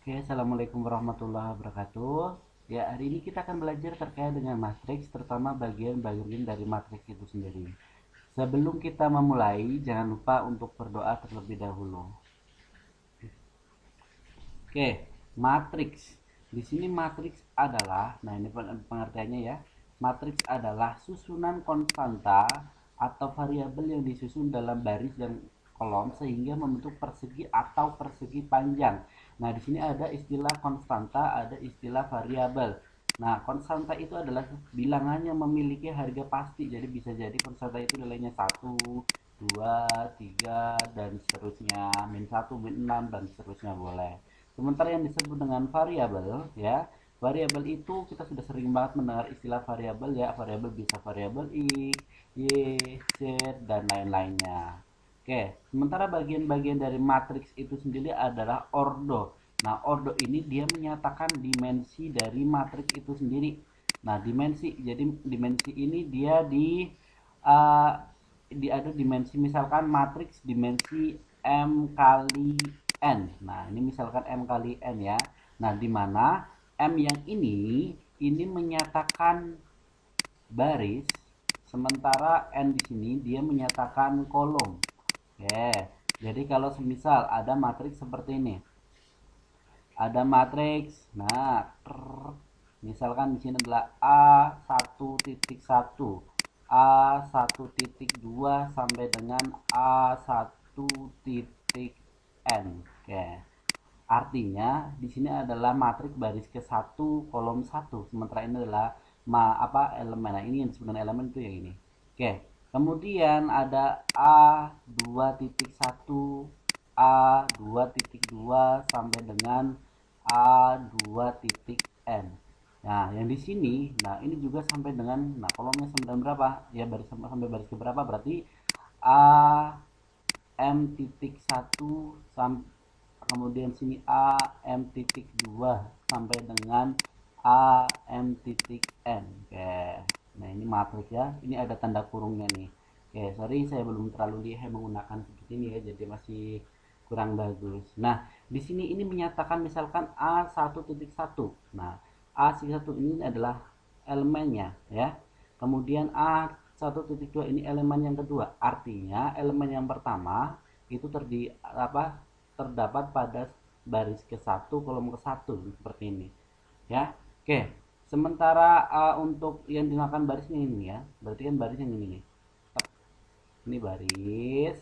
Oke, assalamualaikum warahmatullahi wabarakatuh. Ya, hari ini kita akan belajar terkait dengan matriks, terutama bagian-bagian dari matriks itu sendiri. Sebelum kita memulai, jangan lupa untuk berdoa terlebih dahulu. Oke, matriks. Di sini matriks adalah, nah ini pengertiannya ya. Matriks adalah susunan konstanta atau variabel yang disusun dalam baris dan kolom sehingga membentuk persegi atau persegi panjang. Nah, di sini ada istilah konstanta, ada istilah variabel. Nah, konstanta itu adalah bilangan yang memiliki harga pasti. Jadi bisa jadi konstanta itu nilainya 1, 2, 3 dan seterusnya, min 1, min 6 dan seterusnya boleh. Sementara yang disebut dengan variabel, ya, variabel itu kita sudah sering banget mendengar istilah variabel ya. Variabel bisa variabel x, y, z dan lain-lainnya. Oke, sementara bagian-bagian dari matriks itu sendiri adalah ordo. Nah, ordo ini dia menyatakan dimensi dari matriks itu sendiri. Nah, dimensi ini dia uh, ada dimensi, misalkan matriks dimensi M kali N. Nah, ini misalkan M kali N ya. Nah, di mana M yang ini menyatakan baris, sementara N di sini dia menyatakan kolom. Oke. Jadi kalau semisal ada matriks seperti ini. Ada matriks. Nah, misalkan di sini adalah A1.1, A1.2 sampai dengan A1.n. Oke. Artinya di sini adalah matriks baris ke-1 kolom 1. Sementara ini adalah elemen. Nah, ini yang disebut dengan elemen itu yang ini. Oke. Kemudian ada A2.1, A2.2 sampai dengan A2.n. Nah, yang di sini, nah ini juga sampai dengan, nah kolomnya sampai dengan berapa? Ya baris sampai baris ke berapa? Berarti A M titik 1 sampai, kemudian sini A M titik 2 sampai dengan A M titik N. Oke. Nah, ini matriks ya. Ini ada tanda kurungnya nih. Oke, sorry saya belum terlalu lihai menggunakan seperti ini ya, jadi masih kurang bagus. Nah, di sini ini menyatakan misalkan A1.1. Nah, A1 ini adalah elemennya ya. Kemudian A1.2 ini elemen yang kedua. Artinya elemen yang pertama itu terdapat pada baris ke-1 kolom ke-1 seperti ini. Ya. Oke. Sementara untuk yang dinamakan barisnya ini ya. Berarti kan baris yang ini nih. Ini baris.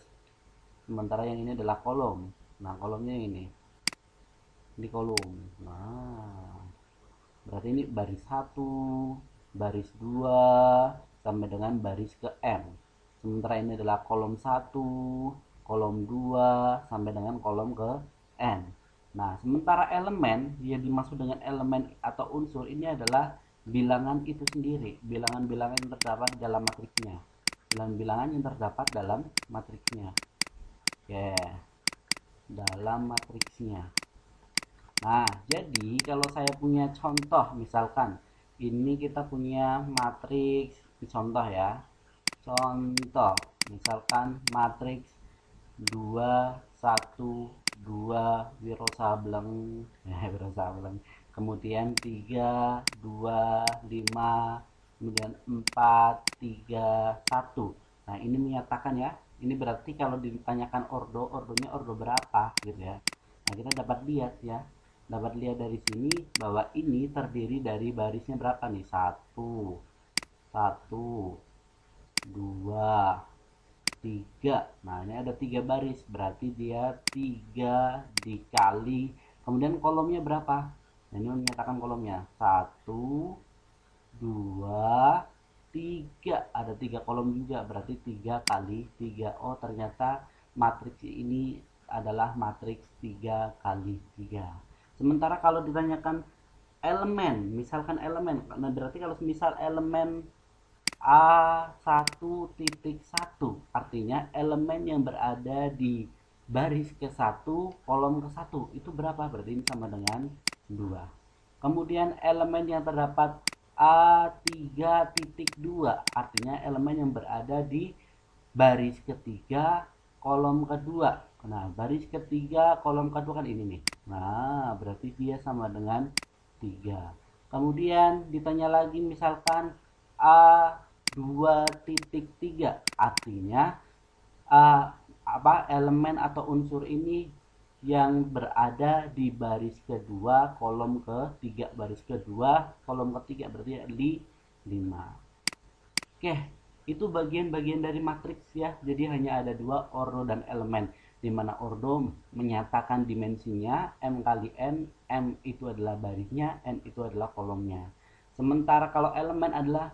Sementara yang ini adalah kolom. Nah, kolomnya yang ini. Ini kolom. Nah, berarti ini baris 1, baris 2 sampai dengan baris ke M. Sementara ini adalah kolom 1, kolom 2 sampai dengan kolom ke N. Nah, sementara elemen yang dimaksud dengan elemen atau unsur ini adalah bilangan itu sendiri, bilangan-bilangan yang terdapat dalam matriksnya. Bilangan-bilangan yang terdapat dalam matriksnya. Oke, dalam matriksnya. Nah, jadi kalau saya punya contoh, misalkan ini kita punya matriks, contoh ya. Contoh, misalkan matriks 2 1 2 Wiro Sableng, Wiro Sableng. Kemudian 3 2 5, kemudian 4 3 1. Nah, ini menyatakan ya, ini berarti kalau ditanyakan ordonya ordo berapa gitu ya. Nah, kita dapat lihat ya. Dapat lihat dari sini bahwa ini terdiri dari barisnya berapa nih? Satu, satu, 2, 3. Nah, ini ada 3 baris, berarti dia 3 dikali, kemudian kolomnya berapa? Nah, ini menyatakan kolomnya satu, 2, 3. Ada 3 kolom juga, berarti 3 kali 3. Oh, ternyata matriks ini adalah matriks 3 kali 3. Sementara kalau ditanyakan elemen, misalkan elemen, nah berarti kalau misal elemen A1.1 artinya elemen yang berada di baris ke-1 kolom ke-1 itu berapa? Berarti ini sama dengan 2. Kemudian elemen yang terdapat A3.2 artinya elemen yang berada di baris ketiga kolom kedua. Nah, baris ketiga kolom kedua kan ini nih. Nah, berarti dia sama dengan 3. Kemudian ditanya lagi misalkan A2.3, artinya apa elemen atau unsur ini yang berada di baris kedua kolom ketiga, baris kedua kolom ketiga berarti 5. Oke, itu bagian-bagian dari matriks ya. Jadi hanya ada dua, ordo dan elemen. Di mana ordo menyatakan dimensinya M kali N, M itu adalah barisnya, N itu adalah kolomnya. Sementara kalau elemen adalah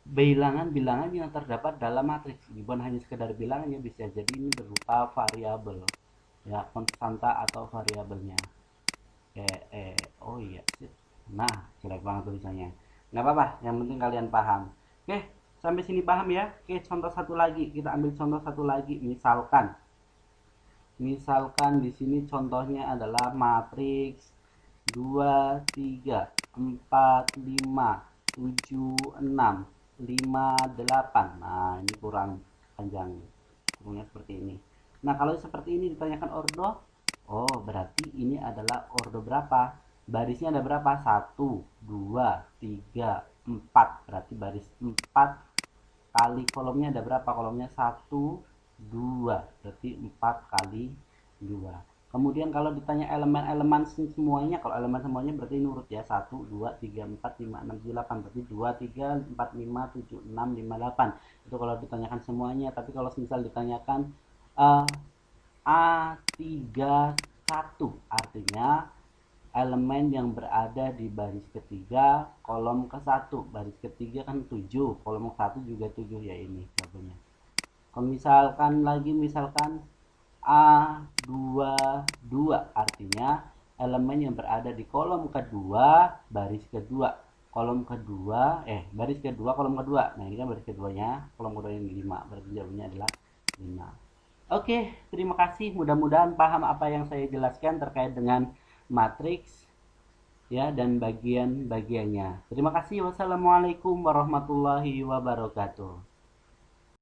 bilangan-bilangan yang terdapat dalam matriks. Bukan hanya sekedar bilangannya, bisa jadi ini berupa variabel. Ya, konstanta atau variabelnya. Oh iya, sip. Nah, jelek banget tulisannya. Nggak apa-apa, yang penting kalian paham. Oke, sampai sini paham ya. Oke, contoh satu lagi. Kita ambil contoh satu lagi. Misalkan di sini contohnya adalah matriks 2 3 4 5 7 6 5 8. Nah, ini kurang panjang. Kurangnya seperti ini. Nah, kalau seperti ini ditanyakan ordo, oh, berarti ini adalah ordo berapa? Barisnya ada berapa? 1, 2, 3, 4. Berarti baris 4 kali kolomnya ada berapa? Kolomnya 1, 2. Berarti 4 kali 2. Kemudian kalau ditanya elemen-elemen semuanya, kalau elemen semuanya berarti nurut ya. 1, 2, 3, 4, 5, 6, 7, 8. Berarti 2, 3, 4, 5, 7, 6, 5, 8. Itu kalau ditanyakan semuanya. Tapi kalau misal ditanyakan A31, artinya elemen yang berada di baris ketiga kolom ke-1. Baris ketiga kan 7, kolom ke-1 juga 7 ya, ini jawabannya. Kalau misalkan A22, artinya elemen yang berada di kolom kedua baris kedua baris kedua kolom kedua. Nah, ini kan baris keduanya, kolom kedua yang 5, berarti jawabannya adalah 5. Oke, terima kasih. Mudah-mudahan paham apa yang saya jelaskan terkait dengan matriks ya dan bagian-bagiannya. Terima kasih. Wassalamualaikum warahmatullahi wabarakatuh.